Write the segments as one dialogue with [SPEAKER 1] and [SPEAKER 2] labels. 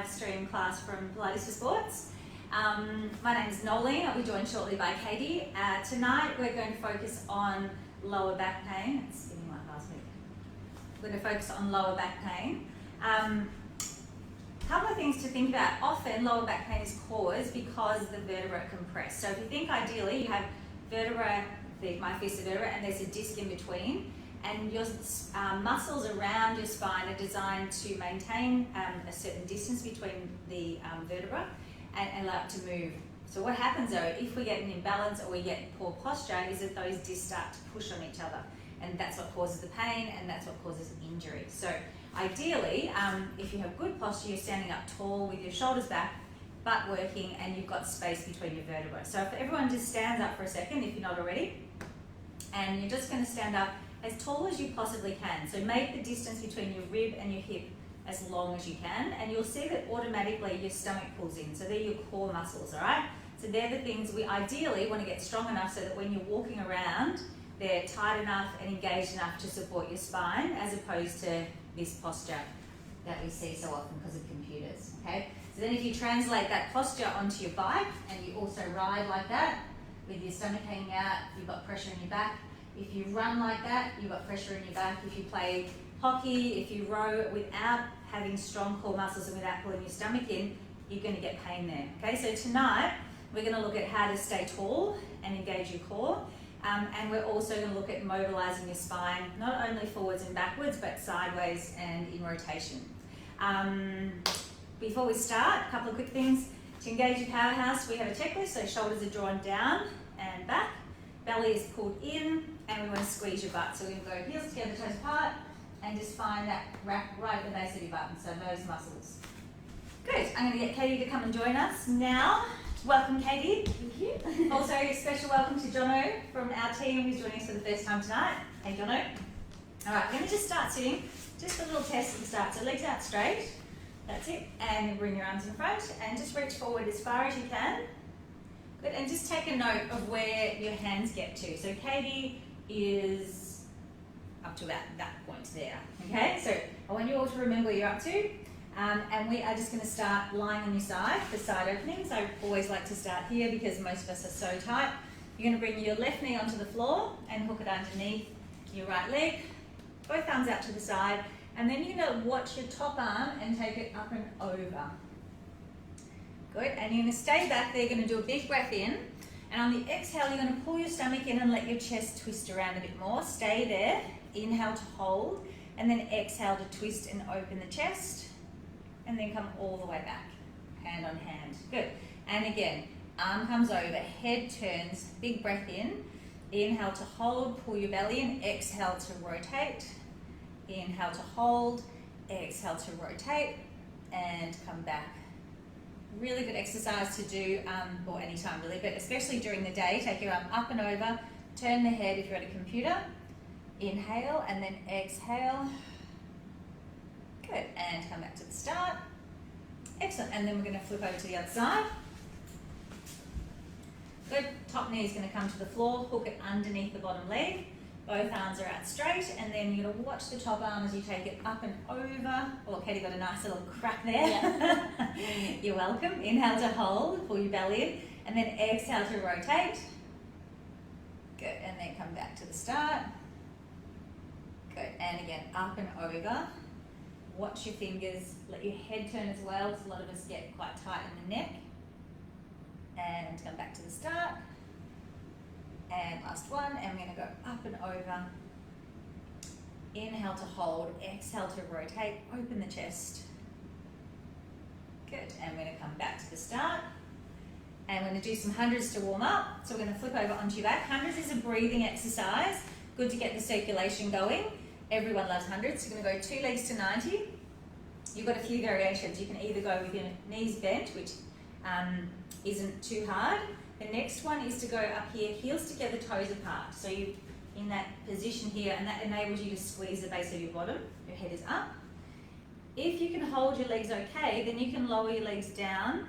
[SPEAKER 1] live stream class from Pilates for Sports. My name is Nolene. I'll be joined shortly by Katie. Tonight we're going to focus on lower back pain. It's getting like last week. We're going to focus on lower back pain. Couple of things to think about. Often lower back pain is caused because the vertebrae compress. So if you think ideally you have vertebra, the myofascial vertebra, and there's a disc in between, and your muscles around your spine are designed to maintain a certain distance between the vertebra and allow it to move. So what happens though, if we get an imbalance or we get poor posture, is that those discs start to push on each other, and that's what causes the pain, and that's what causes injury. So ideally, if you have good posture, you're standing up tall with your shoulders back, butt working, and you've got space between your vertebrae. So if everyone just stands up for a second, if you're not already, and you're just going to stand up as tall as you possibly can. So make the distance between your rib and your hip as long as you can, and you'll see that automatically your stomach pulls in. So they're your core muscles, all right? So they're the things we ideally want to get strong enough so that when you're walking around, they're tight enough and engaged enough to support your spine, as opposed to this posture that we see so often because of computers, okay? So then if you translate that posture onto your bike, and you also ride like that, with your stomach hanging out, you've got pressure in your back. If you run like that, you've got pressure in your back. If you play hockey, if you row without having strong core muscles and without pulling your stomach in, you're going to get pain there. Okay, so tonight we're going to look at how to stay tall and engage your core. And we're also going to look at mobilizing your spine, not only forwards and backwards, but sideways and in rotation. Before we start, a couple of quick things. To engage your powerhouse, we have a checklist, so shoulders are drawn down and back, belly is pulled in, and we want to squeeze your butt. So we're going to go heels together, toes apart, and just find that rack right at the base of your butt, so those muscles. Good, I'm going to get Katie to come and join us now. Welcome, Katie.
[SPEAKER 2] Thank you.
[SPEAKER 1] Also, a special welcome to Jono from our team, who's joining us for the first time tonight. Hey, Jono. All right, we're going to just start sitting. Just a little test at the start. So legs out straight. That's it. And bring your arms in front and just reach forward as far as you can. Good. And just take a note of where your hands get to. So Katie is up to about that point there. Okay? So I want you all to remember where you're up to. And we are just going to start lying on your side for side openings. I always like to start here because most of us are so tight. You're going to bring your left knee onto the floor and hook it underneath your right leg. Both arms out to the side. And then you're going to watch your top arm and take it up and over. Good. And you're going to stay back there. You're going to do a big breath in. And on the exhale, you're going to pull your stomach in and let your chest twist around a bit more. Stay there. Inhale to hold. And then exhale to twist and open the chest. And then come all the way back. Hand on hand. Good. And again, arm comes over. Head turns. Big breath in. Inhale to hold. Pull your belly in. Exhale to rotate. Inhale to hold, exhale to rotate, and come back. Really good exercise to do, or anytime really, but especially during the day. Take your arm up and over, turn the head if you're at a computer. Inhale and then exhale. Good, and come back to the start. Excellent, and then we're going to flip over to the other side. Good, top knee is going to come to the floor, hook it underneath the bottom leg. Both arms are out straight, and then you're going to watch the top arm as you take it up and over. Oh, Katie got a nice little crack there. Yeah. You're welcome. Inhale to hold, pull your belly in, and then exhale to rotate. Good, and then come back to the start. Good, and again, up and over. Watch your fingers, let your head turn as well, because a lot of us get quite tight in the neck. And come back to the start. And last one, and we're going to go up and over. Inhale to hold, exhale to rotate, open the chest. Good, and we're going to come back to the start. And we're going to do some hundreds to warm up. So we're going to flip over onto your back. Hundreds is a breathing exercise. Good to get the circulation going. Everyone loves hundreds. So you're going to go 2 legs to 90. You've got a few variations. You can either go with your knees bent, which isn't too hard. The next one is to go up here, heels together, toes apart. So you're in that position here, and that enables you to squeeze the base of your bottom. Your head is up. If you can hold your legs okay, then you can lower your legs down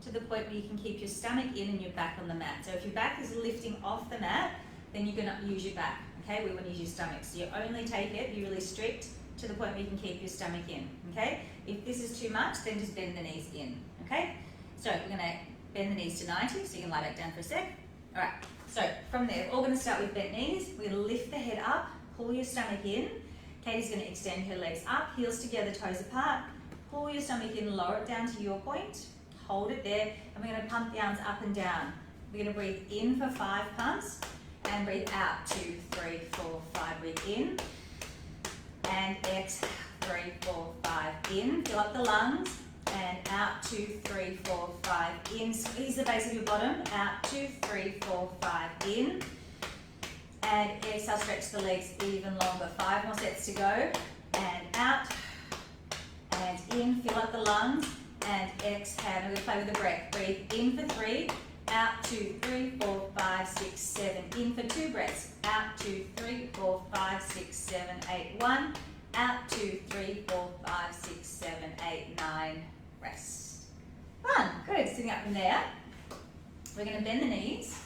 [SPEAKER 1] to the point where you can keep your stomach in and your back on the mat. So if your back is lifting off the mat, then you're going to use your back. Okay, we want to use your stomach. So you only take it, you're really strict, to the point where you can keep your stomach in, okay? If this is too much, then just bend the knees in, okay? So we're going to bend the knees to 90, so you can lie back down for a sec. All right, so from there, we're all going to start with bent knees. We're going to lift the head up, pull your stomach in. Katie's going to extend her legs up, heels together, toes apart. Pull your stomach in, lower it down to your point. Hold it there, and we're going to pump the arms up and down. We're going to breathe in for 5 pumps, and breathe out, 2, 3, 4, 5. Breathe in, and exhale, 3, 4, 5. In, fill up the lungs, and out, 2, 3, 4, 5. In, squeeze the base of your bottom, out, 2, 3, 4, 5. In, and exhale, stretch the legs even longer. 5 more sets to go, and out, and in, fill up the lungs, and exhale. We're going to play with the breath. Breathe in for 3, out, 2, 3, 4, 5, 6, 7. In for 2 breaths, out, 2, 3, 4, 5, 6, 7, 8, 1. Out, 2, 3, 4, 5, 6, 7, 8, 9. Rest. Fun. Good. Sitting up from there. We're going to bend the knees.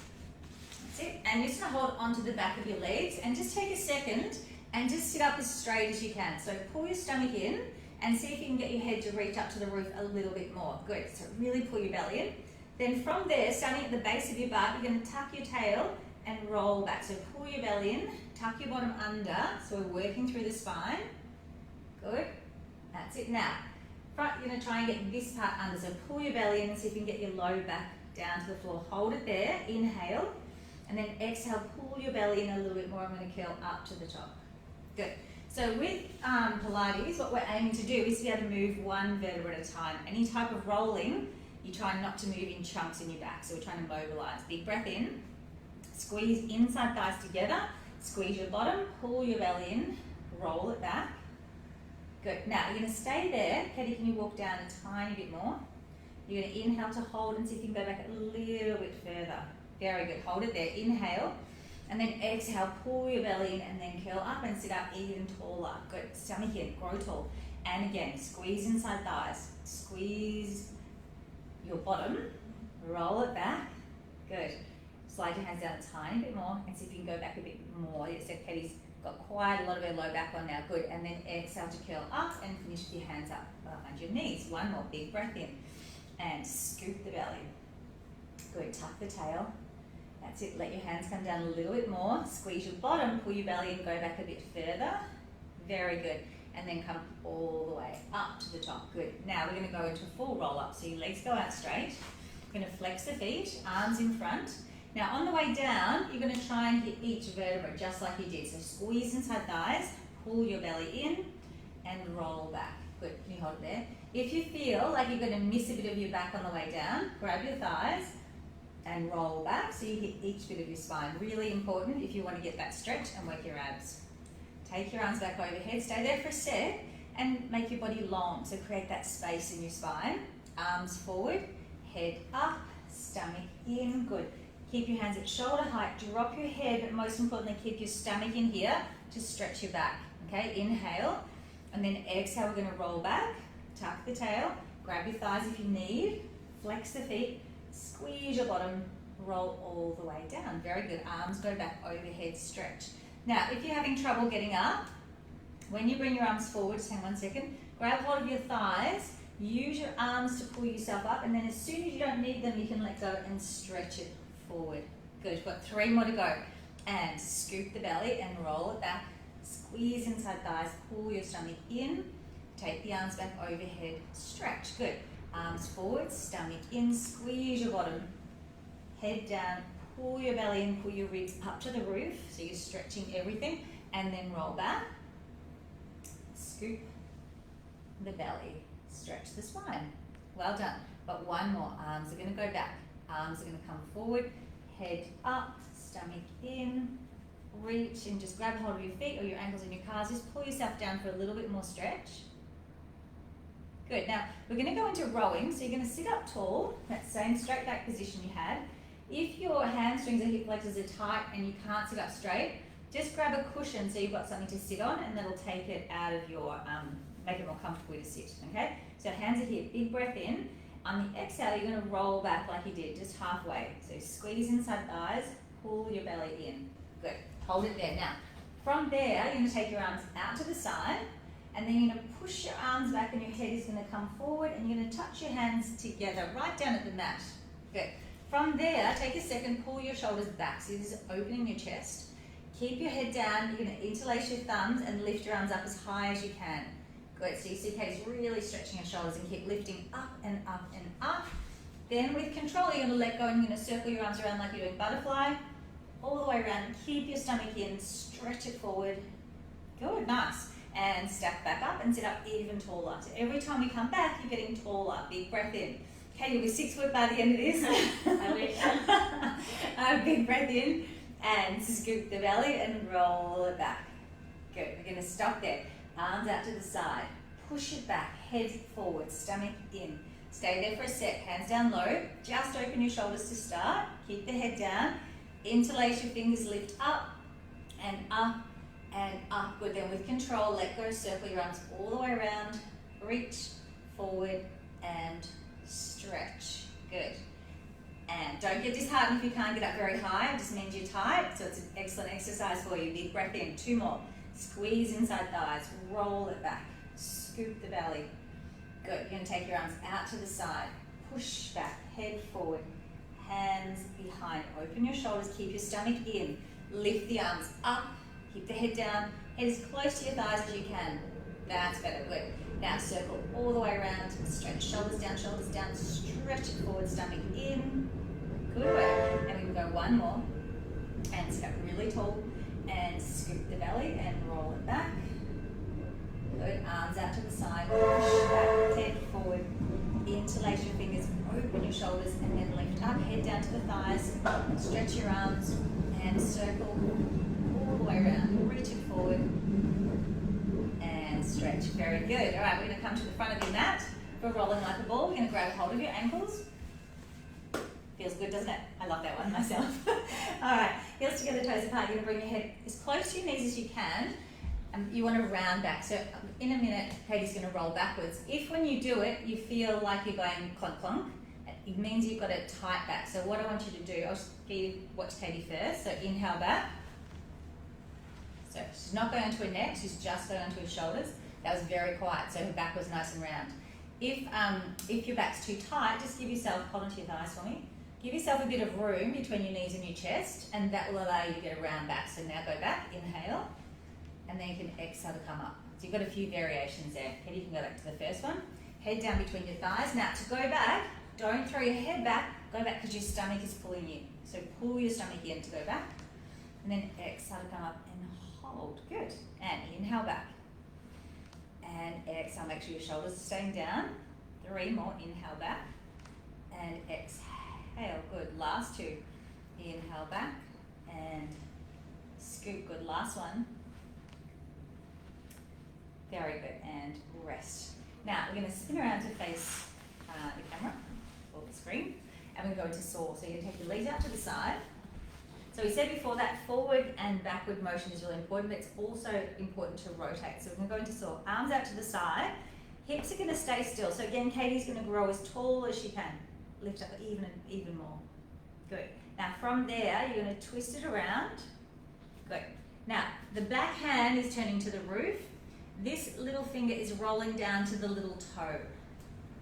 [SPEAKER 1] That's it. And you're just going to hold onto the back of your legs and just take a second and just sit up as straight as you can. So pull your stomach in and see if you can get your head to reach up to the roof a little bit more. Good. So really pull your belly in. Then from there, starting at the base of your butt, you're going to tuck your tail and roll back. So pull your belly in, tuck your bottom under. So we're working through the spine. Good. That's it. Now, front, you're going to try and get this part under. So pull your belly in and see if you can get your low back down to the floor. Hold it there. Inhale. And then exhale, pull your belly in a little bit more. I'm going to curl up to the top. Good. So with Pilates, what we're aiming to do is to be able to move one vertebra at a time. Any type of rolling, you try not to move in chunks in your back. So we're trying to mobilize. Big breath in. Squeeze inside thighs together. Squeeze your bottom. Pull your belly in. Roll it back. Good. Now you're going to stay there. Katie, can you walk down a tiny bit more? You're going to inhale to hold and see if you can go back a little bit further. Very good. Hold it there. Inhale. And then exhale, pull your belly in and then curl up and sit up even taller. Good. Stomach in, grow tall. And again, squeeze inside thighs. Squeeze your bottom. Roll it back. Good. Slide your hands down a tiny bit more and see if you can go back a bit more. Yes, so Katie's got quite a lot of her low back on now. Good. And then exhale to curl up and finish with your hands up behind your knees. One more big breath in. And scoop the belly. Good. Tuck the tail. That's it. Let your hands come down a little bit more. Squeeze your bottom, pull your belly and go back a bit further. Very good. And then come all the way up to the top. Good. Now we're going to go into a full roll up. So your legs go out straight. You're going to flex the feet, arms in front. Now on the way down, you're going to try and hit each vertebra just like you did. So squeeze inside thighs, pull your belly in and roll back. Good. Can you hold it there? If you feel like you're going to miss a bit of your back on the way down, grab your thighs and roll back so you hit each bit of your spine. Really important if you want to get that stretch and work your abs. Take your arms back overhead, stay there for a sec and make your body long. So create that space in your spine. Arms forward, head up, stomach in. Good. Keep your hands at shoulder height, drop your head, but most importantly, keep your stomach in here to stretch your back. Okay, inhale, and then exhale, we're gonna roll back, tuck the tail, grab your thighs if you need, flex the feet, squeeze your bottom, roll all the way down. Very good. Arms go back overhead, stretch. Now, if you're having trouble getting up, when you bring your arms forward, just hang 1 second, grab hold of your thighs, use your arms to pull yourself up, and then as soon as you don't need them, you can let go and stretch it forward. Good. We've got 3 more to go. And scoop the belly and roll it back. Squeeze inside thighs, pull your stomach in, take the arms back overhead, stretch. Good. Arms forward, stomach in, squeeze your bottom, head down, pull your belly in, pull your ribs up to the roof, so you're stretching everything, and then roll back, scoop the belly, stretch the spine. Well done. But one more. Arms are going to go back, arms are going to come forward, head up, stomach in, reach and just grab hold of your feet or your ankles and your calves, just pull yourself down for a little bit more stretch. Good. Now we're going to go into rowing, so you're going to sit up tall, that same straight back position you had. If your hamstrings or hip flexors are tight and you can't sit up straight, just grab a cushion so you've got something to sit on, and that'll take it out of your, make it more comfortable to sit, okay? So hands are here, big breath in. On the exhale, you're going to roll back like you did, just halfway. So squeeze inside thighs, pull your belly in. Good. Hold it there. Now, from there, you're going to take your arms out to the side, And then you're going to push your arms back and your head is going to come forward and you're going to touch your hands together right down at the mat. Good. From there, take a second, pull your shoulders back. So this is opening your chest. Keep your head down. You're going to interlace your thumbs and lift your arms up as high as you can. Good. So you see Katie's really stretching her shoulders and keep lifting up and up and up. Then with control, you're going to let go and you're going to circle your arms around like you're doing butterfly. All the way around. Keep your stomach in. Stretch it forward. Good. Nice. And stack back up and sit up even taller. So every time you come back, you're getting taller. Big breath in. Okay, you'll be 6 foot by the end of this.
[SPEAKER 2] I wish.
[SPEAKER 1] Big breath in and scoop the belly and roll it back. Good. We're going to stop there. Arms out to the side. Push it back. Head forward. Stomach in. Stay there for a sec. Hands down low. Just open your shoulders to start. Keep the head down. Interlace your fingers. Lift up and up. And up. Good. Then with control, let go, circle your arms all the way around, reach forward and stretch. Good. And don't get disheartened if you can't get up very high. It just means you're tight. So it's an excellent exercise for you. Big breath in. 2 more. Squeeze inside thighs. Roll it back. Scoop the belly. Good. You're going to take your arms out to the side. Push back. Head forward. Hands behind. Open your shoulders. Keep your stomach in. Lift the arms up. Keep the head down, head as close to your thighs as you can. That's better, good. Now circle all the way around, stretch shoulders down, stretch it forward, stomach in. Good work. And we can go 1 more. And sit up really tall and scoop the belly and roll it back. Good, arms out to the side, push back, head forward, interlace your fingers, open your shoulders and then lift up, head down to the thighs, stretch your arms and circle all the way around, reach it forward and stretch. Very good. All right, we're going to come to the front of your mat. We're rolling like a ball. We're going to grab hold of your ankles. Feels good, doesn't it? I love that one myself. All right, heels together, toes apart. You're going to bring your head as close to your knees as you can. You want to round back. So in a minute, Katie's going to roll backwards. If when you do it, you feel like you're going clunk clunk, it means you've got it tight back. So what I want you to do, I'll just watch Katie first. So inhale back. So she's not going onto her neck, she's just going onto her shoulders. That was very quiet, so her back was nice and round. If your back's too tight, just give yourself, hold onto your thighs for me, give yourself a bit of room between your knees and your chest, and that will allow you to get a round back. So now go back, inhale, and then you can exhale to come up. So you've got a few variations there. Katie, you can go back to the first one. Head down between your thighs. Now to go back, don't throw your head back, go back because your stomach is pulling you. So pull your stomach in to go back, and then exhale to come up and hold. Good. And inhale back. And exhale. Make sure your shoulders are staying down. 3 more. Inhale back. And exhale. Good. Last 2. Inhale back. And scoop. Good. Last one. Very good. And rest. Now we're going to spin around to face the camera or the screen. And we're going to saw. So you're going to take your legs out to the side. So we said before that forward and backward motion is really important, but it's also important to rotate. So we're going to go into saw. Arms out to the side. Hips are going to stay still. So again, Katie's going to grow as tall as she can. Lift up even more. Good. Now from there, you're going to twist it around. Good. Now, the back hand is turning to the roof. This little finger is rolling down to the little toe.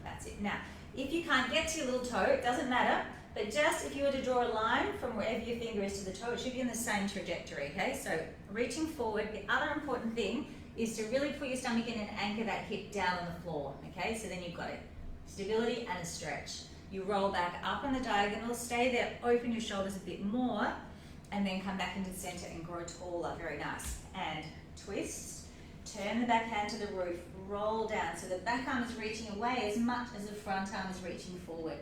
[SPEAKER 1] That's it. Now, if you can't get to your little toe, it doesn't matter. But just if you were to draw a line from wherever your finger is to the toe, it should be in the same trajectory, okay? So reaching forward, the other important thing is to really put your stomach in and anchor that hip down on the floor, okay? So then you've got it. Stability and a stretch. You roll back up on the diagonal, stay there, open your shoulders a bit more, and then come back into the center and grow taller. Very nice. And twist, turn the back hand to the roof, roll down. So the back arm is reaching away as much as the front arm is reaching forward.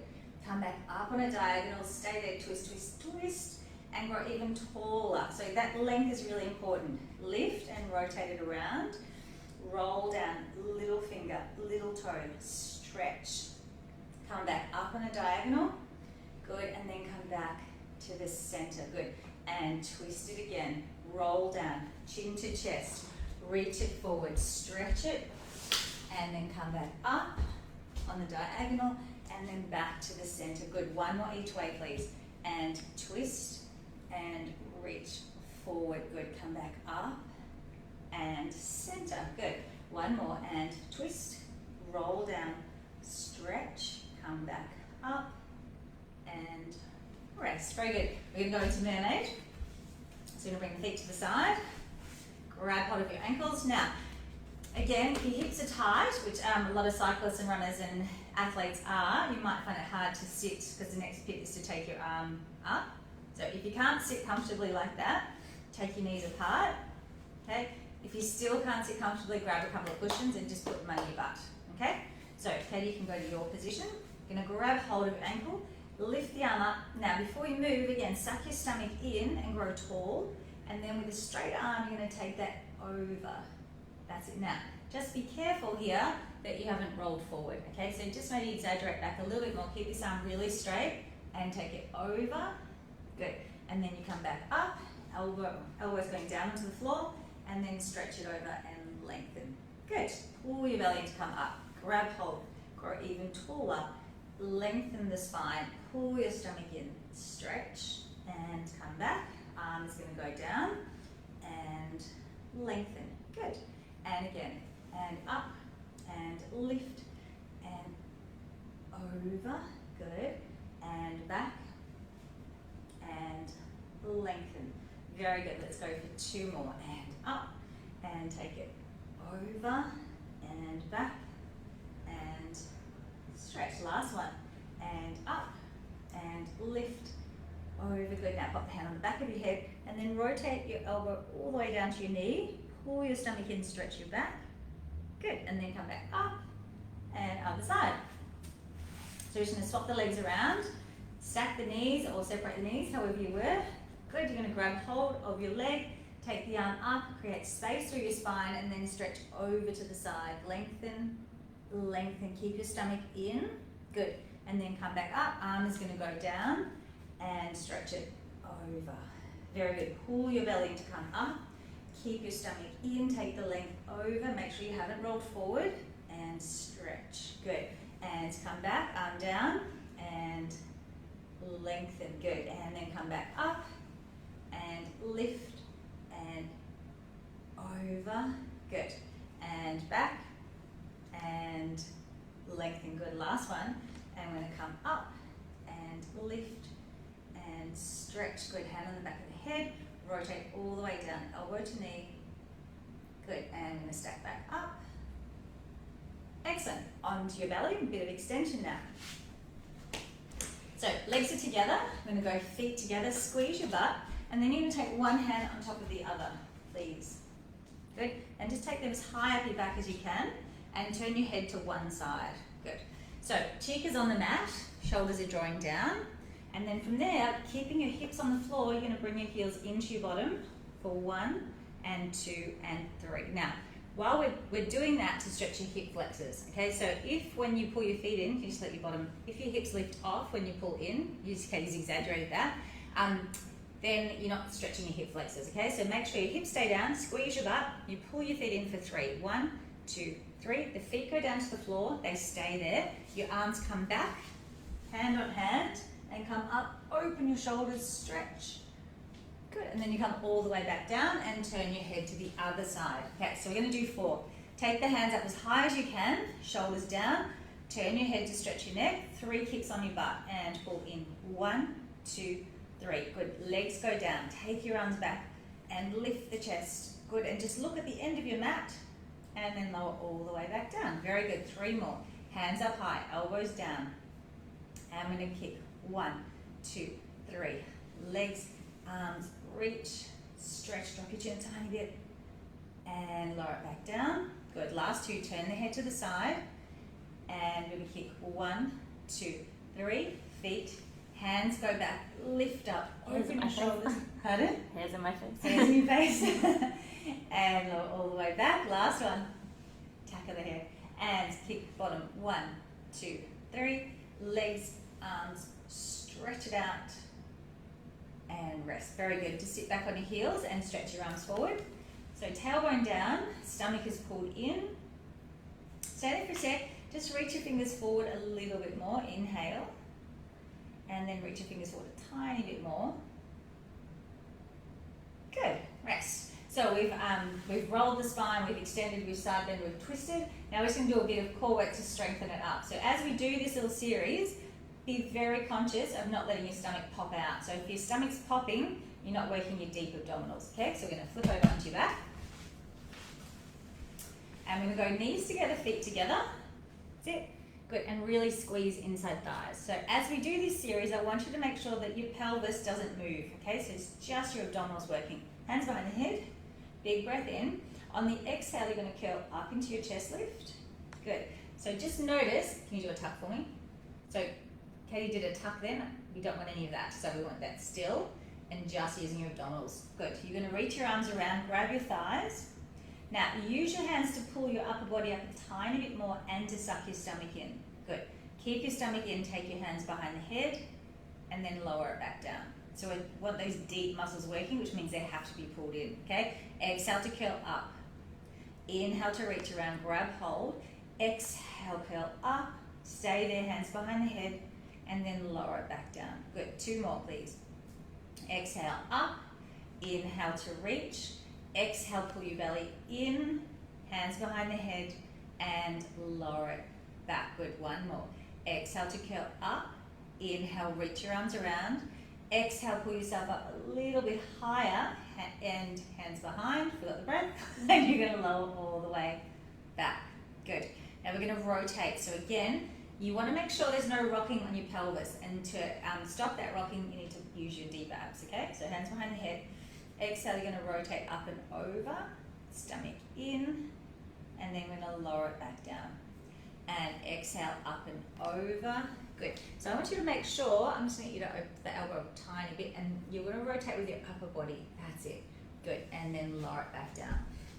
[SPEAKER 1] Come back up on a diagonal, stay there, twist, twist, twist, and grow even taller. So that length is really important. Lift and rotate it around. Roll down, little finger, little toe, stretch. Come back up on a diagonal. Good, and then come back to the center. Good, and twist it again. Roll down, chin to chest. Reach it forward, stretch it, and then come back up on the diagonal. And then back to the center. Good. 1 more each way, please. And twist and reach forward. Good. Come back up and center. Good. One more, and twist, roll down, stretch, come back up, and rest. Very good. We're going to go into mermaid. So you're going to bring the feet to the side, grab hold of your ankles. Now, again, if your hips are tight, which a lot of cyclists and runners and athletes are, you might find it hard to sit because the next bit is to take your arm up. So if you can't sit comfortably like that, take your knees apart. Okay. If you still can't sit comfortably, grab a couple of cushions and just put them under your butt. Okay. So Katie, you can go to your position. You're going to grab hold of your ankle, lift the arm up. Now, before you move, again, suck your stomach in and grow tall. And then with a straight arm, you're going to take that over. That's it. Now, just be careful here that you haven't rolled forward. Okay, so just maybe exaggerate back a little bit more. Keep this arm really straight and take it over. Good. And then you come back up, elbows going down onto the floor, and then stretch it over and lengthen. Good. Pull your belly to come up. Grab hold. Grow even taller. Lengthen the spine. Pull your stomach in. Stretch and come back. Arm is going to go down and lengthen. Good. And again, and up and lift and over. Good. And back and lengthen. Very good. Let's go for two more. And up and take it over and back and stretch. Last one. And up and lift over. Good. Now pop the hand on the back of your head and then rotate your elbow all the way down to your knee. Pull your stomach in, stretch your back. Good. And then come back up and other side. So you're just going to swap the legs around, stack the knees or separate the knees, however you were. Good. You're going to grab hold of your leg, take the arm up, create space through your spine, and then stretch over to the side. Lengthen, lengthen. Keep your stomach in. Good. And then come back up. Arm is going to go down and stretch it over. Very good. Pull your belly to come up. Keep your stomach in. Take the length over. Make sure you haven't rolled forward and stretch. Good. And come back. Arm down and lengthen. Good. And then come back up and lift and over. Good. And back and lengthen. Good. Last one. And I'm going to come up and lift and stretch. Good. Hand on the back of the head. Rotate all the way down, elbow to knee. Good. And I'm going to stack back up. Excellent. Onto your belly, a bit of extension now. So legs are together. I'm going to go feet together, squeeze your butt, and then you're going to take one hand on top of the other, please. Good. And just take them as high up your back as you can and turn your head to one side. Good. So cheek is on the mat, shoulders are drawing down. And then from there, keeping your hips on the floor, you're going to bring your heels into your bottom for 1 and 2 and 3. Now, while we're doing that to stretch your hip flexors, okay? So if when you pull your feet in, you just let your bottom, if your hips lift off when you pull in, you just exaggerated that, then you're not stretching your hip flexors, okay? So make sure your hips stay down, squeeze your butt, you pull your feet in for 3. 1, 2, 3. The feet go down to the floor, they stay there. Your arms come back, hand on hand, and come up, open your shoulders, stretch. Good, and then you come all the way back down and turn your head to the other side. Okay, so we're going to do 4. Take the hands up as high as you can, shoulders down, turn your head to stretch your neck, 3 kicks on your butt and pull in. 1, 2, 3. Good, legs go down, take your arms back and lift the chest. Good, and just look at the end of your mat and then lower all the way back down. Very good, 3 more. Hands up high, elbows down. And we're going to kick. 1, 2, 3. Legs, arms, reach, stretch, drop your chin a tiny bit, and lower it back down. Good. Last 2, turn the head to the side, and we're going to kick. 1, 2, 3. Feet, hands go back, lift up, open your shoulders. Pardon?
[SPEAKER 2] Hairs in my face.
[SPEAKER 1] Hands in your face. And lower all the way back. Last one. Tack of the head. And kick bottom. 1, 2, 3. Legs, arms, stretch it out and rest. Very good. Just sit back on your heels and stretch your arms forward. So tailbone down, stomach is pulled in. Stay there for a sec. Just reach your fingers forward a little bit more. Inhale. And then reach your fingers forward a tiny bit more. Good. Rest. So we've rolled the spine, we've extended, we've side bend, we've twisted. Now we're just going to do a bit of core work to strengthen it up. So as we do this little series, be very conscious of not letting your stomach pop out. So if your stomach's popping, you're not working your deep abdominals, okay? So we're going to flip over onto your back. And we're going to go knees together, feet together. That's it. Good, and really squeeze inside thighs. So as we do this series, I want you to make sure that your pelvis doesn't move, okay? So it's just your abdominals working. Hands behind the head, big breath in. On the exhale, you're going to curl up into your chest lift. Good. So just notice, can you do a tuck for me? So Katie did a tuck then. We don't want any of that, so we want that still and just using your abdominals. Good. You're going to reach your arms around, grab your thighs. Now, use your hands to pull your upper body up a tiny bit more and to suck your stomach in. Good. Keep your stomach in, take your hands behind the head, and then lower it back down. So we want those deep muscles working, which means they have to be pulled in, okay? Exhale to curl up. Inhale to reach around, grab hold. Exhale, curl up. Stay there, hands behind the head, and then lower it back down. Good. 2 more, please. Exhale, up. Inhale to reach. Exhale, pull your belly in, hands behind the head, and lower it back. Good. 1 more. Exhale to curl up. Inhale, reach your arms around. Exhale, pull yourself up a little bit higher, and hands behind, fill up the breath, and you're going to lower all the way back. Good. Now we're going to rotate. So again, you want to make sure there's no rocking on your pelvis, and to stop that rocking, you need to use your deep abs, okay? So hands behind the head. Exhale, you're going to rotate up and over, stomach in, and then we're going to lower it back down. And exhale, up and over. Good. So I want you to make sure, I'm just going to get you to open the elbow a tiny bit, and you're going to rotate with your upper body. That's it. Good. And then lower it back down.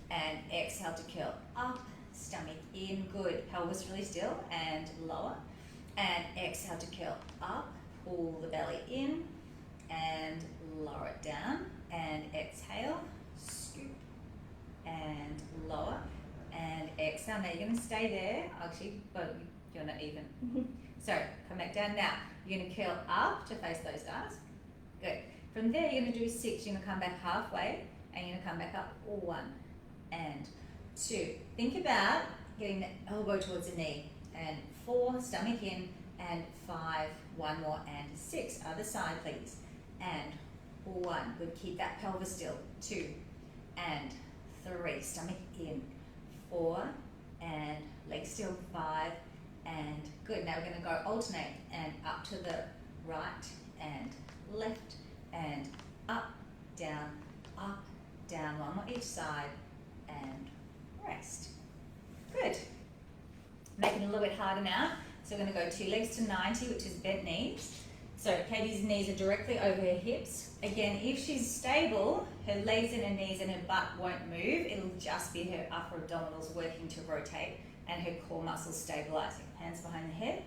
[SPEAKER 1] And exhale to curl up, stomach in. Good. Pelvis really still, and lower. And exhale to curl up, pull the belly in, and lower it down. And exhale, scoop, and lower, and exhale. Now you're going to stay there. Actually, but you're not even. So come back down. Now you're going to curl up to face those guys. Good. From there, you're going to do 6. You're going to come back halfway, and you're going to come back up. 1 and 2. Think about getting the elbow towards the knee. And 4, stomach in, and 5, 1 more, and 6. Other side, please. And 1, good, keep that pelvis still. 2 and 3, stomach in. 4 and legs still. 5 and good. Now we're going to go alternate and up to the right and left and up, down, 1 more each side, and rest. Good. Make it a little bit harder now. So we're going to go 2 legs to 90, which is bent knees. So Katie's knees are directly over her hips. Again, if she's stable, her legs and her knees and her butt won't move. It'll just be her upper abdominals working to rotate and her core muscles stabilizing. Hands behind the head.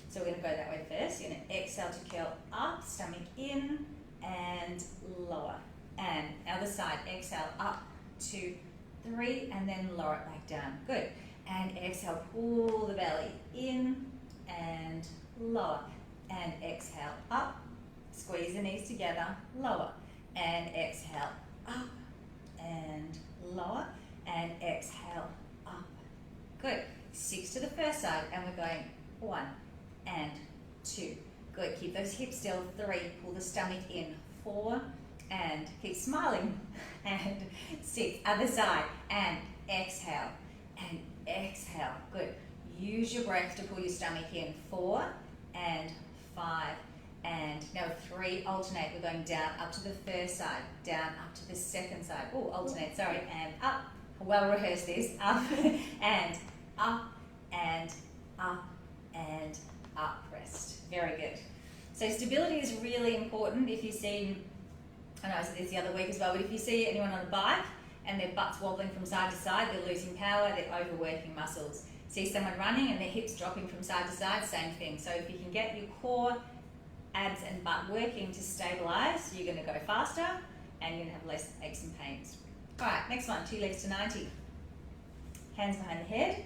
[SPEAKER 1] So we're going to go that way first. You're going to exhale to curl up, stomach in, and lower. And other side, exhale up, 2, 3, and then lower it back down. Good. And exhale, pull the belly in and lower. And exhale, up, squeeze the knees together, lower, and exhale, up, and lower, and exhale, up. Good. 6 to the first side, and we're going 1 and 2. Good. Keep those hips still. 3, pull the stomach in. 4, and keep smiling. And 6, other side, and exhale, and exhale. Good. Use your breath to pull your stomach in. 4 and 5, and now 3, alternate. We're going down, up to the first side, down, up to the second side. Oh, alternate, sorry, and up. Well rehearse this. Up, and up, and up, and up. Rest. Very good. So stability is really important. If you see, I know I said this the other week as well, but if you see anyone on a bike and their butt's wobbling from side to side, they're losing power, they're overworking muscles. See someone running and their hips dropping from side to side, same thing. So if you can get your core, abs and butt working to stabilize, you're going to go faster and you're going to have less aches and pains. All right, next one, 2 legs to 90. Hands behind the head.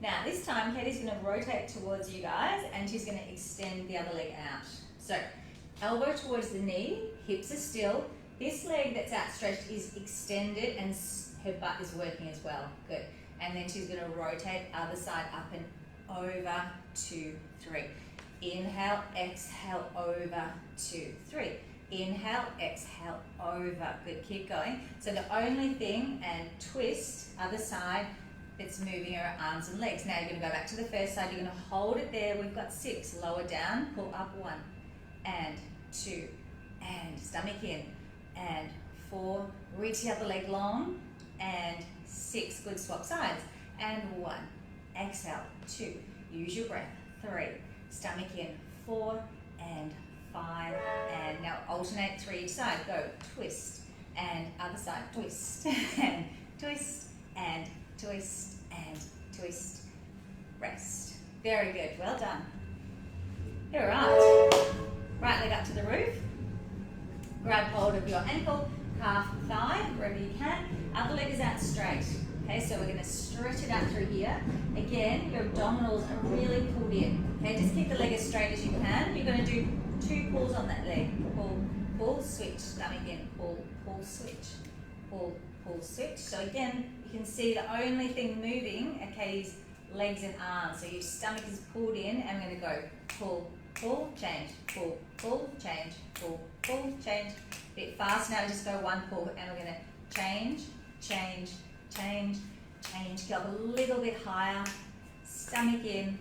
[SPEAKER 1] Now this time Katie's going to rotate towards you guys and she's going to extend the other leg out. So elbow towards the knee, hips are still, this leg that's outstretched is extended and her butt is working as well. Good. And then she's going to rotate other side up and over, 2, 3. Inhale, exhale, over, 2, 3. Inhale, exhale, over. Good, keep going. So the only thing, and twist, other side, it's moving our arms and legs. Now you're going to go back to the first side. You're going to hold it there. We've got 6. Lower down, pull up 1, and 2, and stomach in, and 4. Reach the other leg long, and 6. Good, swap sides. And 1. Exhale, 2. Use your breath. 3. Stomach in, 4, and 5. And now alternate 3 each side. Go, twist, and other side, twist, and twist, and twist, and twist. Rest. Very good, well done. All right. Right leg up to the roof. Grab hold of your ankle, calf, thigh, wherever you can. Other leg is out straight. Okay, so we're going to stretch it out through here. Again, your abdominals are really pulled in. Okay, just keep the leg as straight as you can. You're going to do 2 pulls on that leg. Pull, pull, switch, stomach in. Pull, pull, switch. Pull, pull, switch. So again, you can see the only thing moving, okay, is legs and arms. So your stomach is pulled in, and we're going to go pull, pull, change, pull, pull, change, pull, pull, change. A bit fast now, just go 1 pull, and we're going to change, change, change, change. Go up a little bit higher, stomach in,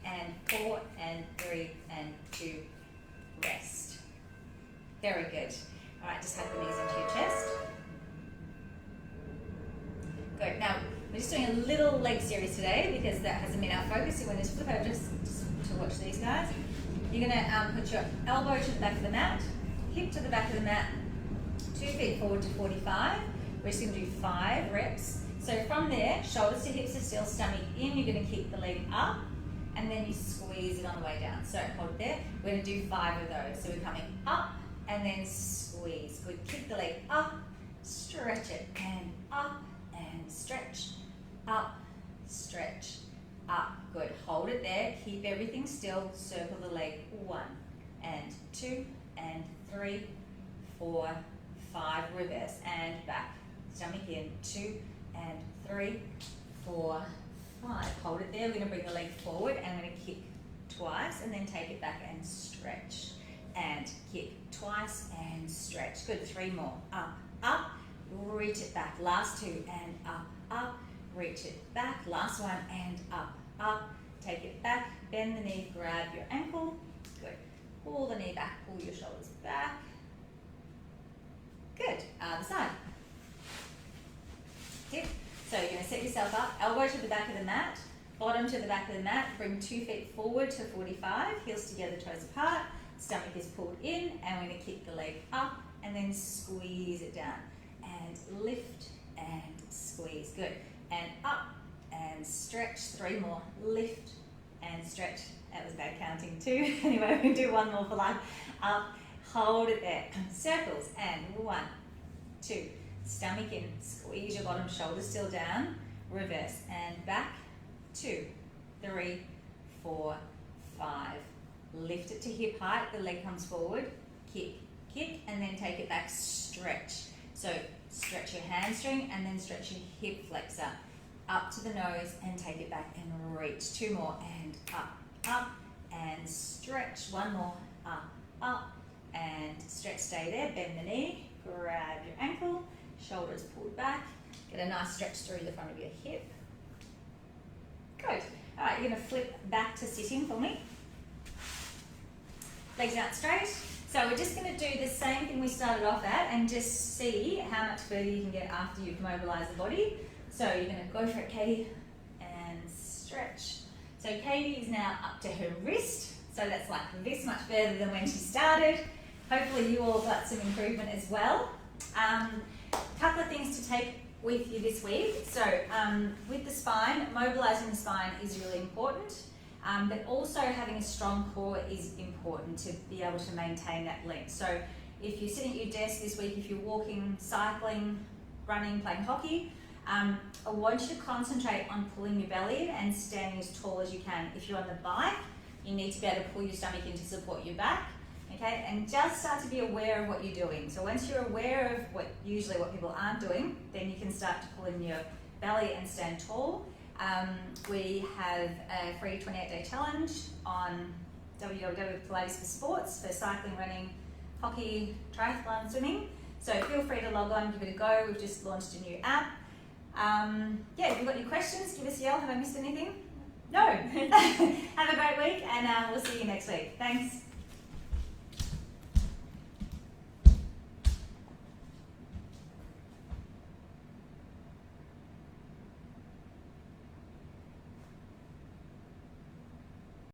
[SPEAKER 1] and 4, and 3, and 2, rest. Very good. All right, just hug the knees into your chest. Good. Now, we're just doing a little leg series today because that hasn't been our focus. So we're going to flip over just to watch these guys. You're going to put your elbow to the back of the mat, hip to the back of the mat, 2 feet forward to 45. We're just going to do 5 reps. So from there, shoulders to hips are still, stomach in. You're going to kick the leg up, and then you squeeze it on the way down. So hold it there. We're going to do 5 of those. So we're coming up and then squeeze. Good. Kick the leg up, stretch it, and up, and stretch, up, stretch, up. Good. Hold it there. Keep everything still. Circle the leg. 1, and 2, and 3, 4, 5. Reverse and back. Stomach in. 2, and 3, 4, 5. Hold it there. We're going to bring the leg forward, and I'm going to kick twice, and then take it back and stretch. And kick twice and stretch. Good. 3 more. Up, up. Reach it back. Last 2, and up, up. Reach it back. Last 1, and up, up. Take it back. Bend the knee. Grab your ankle. Good. Pull the knee back. Pull your shoulders back. Good. Other side. Tip. So you're going to set yourself up. Elbow to the back of the mat. Bottom to the back of the mat. Bring 2 feet forward to 45. Heels together, toes apart. Stomach is pulled in. And we're going to kick the leg up and then squeeze it down. And lift and squeeze. Good. And up and stretch. 3 more. Lift and stretch. That was bad counting too. Anyway, we can do 1 more for life. Up. Hold it there. Circles. And 1, 2. Stomach in. Squeeze your bottom shoulder still down. Reverse. And back. 2, 3, 4, 5. Lift it to hip height. The leg comes forward. Kick, kick, and then take it back. Stretch. So stretch your hamstring and then stretch your hip flexor. Up to the nose and take it back and reach. 2 more and up, up, and stretch. 1 more. Up, up, and stretch. Stay there. Bend the knee. Grab your ankle. Shoulders pulled back. Get a nice stretch through the front of your hip. Good. All right, you're going to flip back to sitting for me. Legs out straight. So we're just going to do the same thing we started off at and just see how much further you can get after you've mobilised the body. So you're going to go for it, Katie, and stretch. So Katie is now up to her wrist. So that's like this much further than when she started. Hopefully you all got some improvement as well. Couple of things to take with you this week. So with the spine, mobilising the spine is really important. But also having a strong core is important to be able to maintain that length. So if you're sitting at your desk this week, if you're walking, cycling, running, playing hockey, I want you to concentrate on pulling your belly in and standing as tall as you can. If you're on the bike, you need to be able to pull your stomach in to support your back. Okay, and just start to be aware of what you're doing. So once you're aware of what people aren't doing, then you can start to pull in your belly and stand tall. We have a free 28-day challenge on www.Pilates for Sports for cycling, running, hockey, triathlon, swimming. So feel free to log on, give it a go. We've just launched a new app. If you've got any questions, give us a yell. Have I missed anything? No. Have a great week, and we'll see you next week. Thanks.